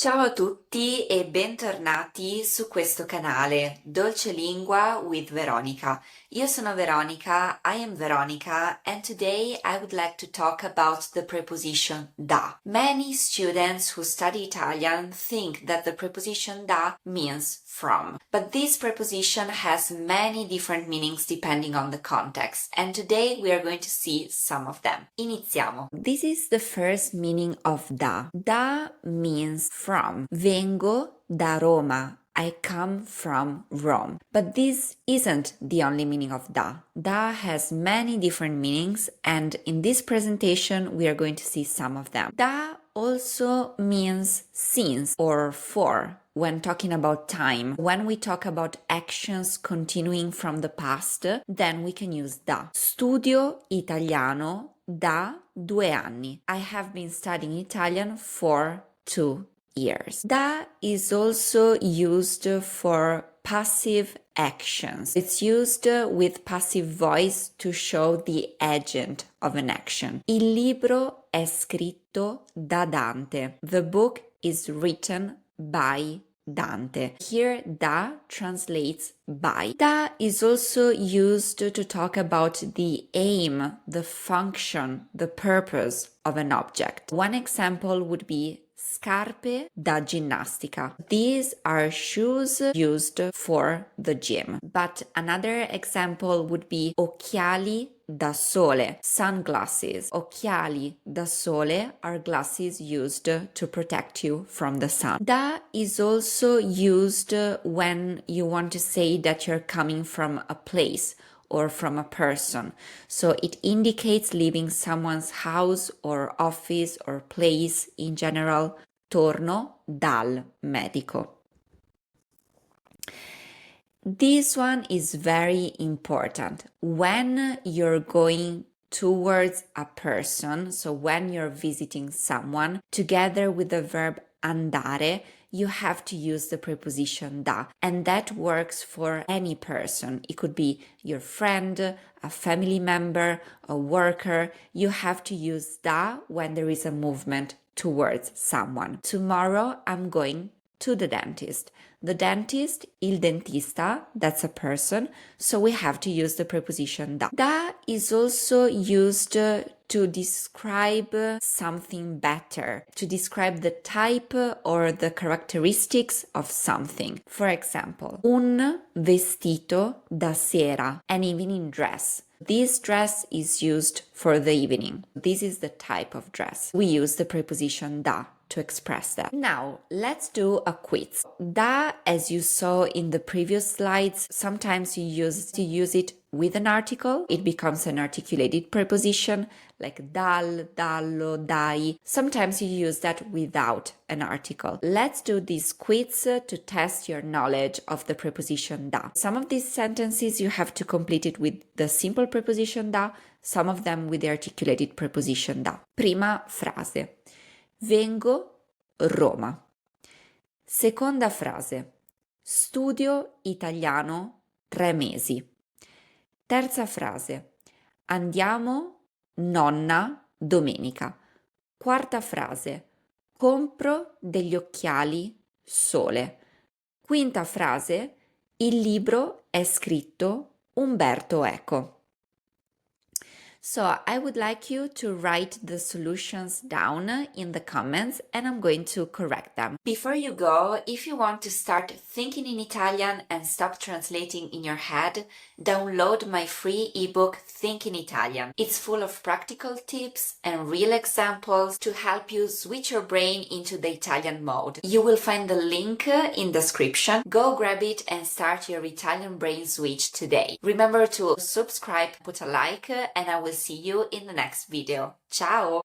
Ciao a tutti e bentornati su questo canale Dolce Lingua with Veronica. Io sono Veronica, I am Veronica, and today I would like to talk about the preposition da. Many students who study Italian think that the preposition da means from, but this preposition has many different meanings depending on the context, and today we are going to see some of them. Iniziamo. This is the first meaning of da. Da means from. Vengo da Roma. I come from Rome. But this isn't the only meaning of da. Da has many different meanings, and in this presentation we are going to see some of them. Da also means since or for when talking about time. When we talk about actions continuing from the past, then we can use da. Studio italiano da 2 anni. I have been studying Italian for 2 years. Da is also used for passive actions. It's used with passive voice to show the agent of an action. Il libro è scritto da Dante. The book is written by Dante. Here, da translates by. Da is also used to talk about the aim, the function, the purpose of an object. One example would be scarpe da ginnastica. These are shoes used for the gym. But another example would be occhiali da sole, sunglasses. Occhiali da sole are glasses used to protect you from the sun. Da is also used when you want to say that you're coming from a place or from a person. So it indicates leaving someone's house or office or place in general. Torno dal medico. This one is very important. When you're going towards a person, so when you're visiting someone, together with the verb andare, you have to use the preposition da, and that works for any person. It could be your friend, a family member, a worker. You have to use da when there is a movement towards someone. Tomorrow I'm going to the dentist. The dentist, il dentista, that's a person, so we have to use the preposition da. Da is also used to describe something better, to describe the type or the characteristics of something. For example, un vestito da sera, an evening dress. This dress is used for the evening. This is the type of dress. We use the preposition da to express that. Now, let's do a quiz. Da, as you saw in the previous slides, sometimes you use it with an article. It becomes an articulated preposition like dal, dallo, dai. Sometimes you use that without an article. Let's do this quiz to test your knowledge of the preposition da. Some of these sentences you have to complete it with the simple preposition da, some of them with the articulated preposition da. Prima frase. Vengo Roma. Seconda frase. Studio italiano 3 mesi. Terza frase. Andiamo nonna domenica. Quarta frase. Compro degli occhiali sole. Quinta frase. Il libro è scritto Umberto Eco. So I would like you to write the solutions down in the comments and I'm going to correct them. Before you go, if you want to start thinking in Italian and stop translating in your head, download my free ebook Think in Italian. It's full of practical tips and real examples to help you switch your brain into the Italian mode. You will find the link in the description. Go grab it and start your Italian brain switch today. Remember to subscribe, put a like, and I will see you in the next video. Ciao!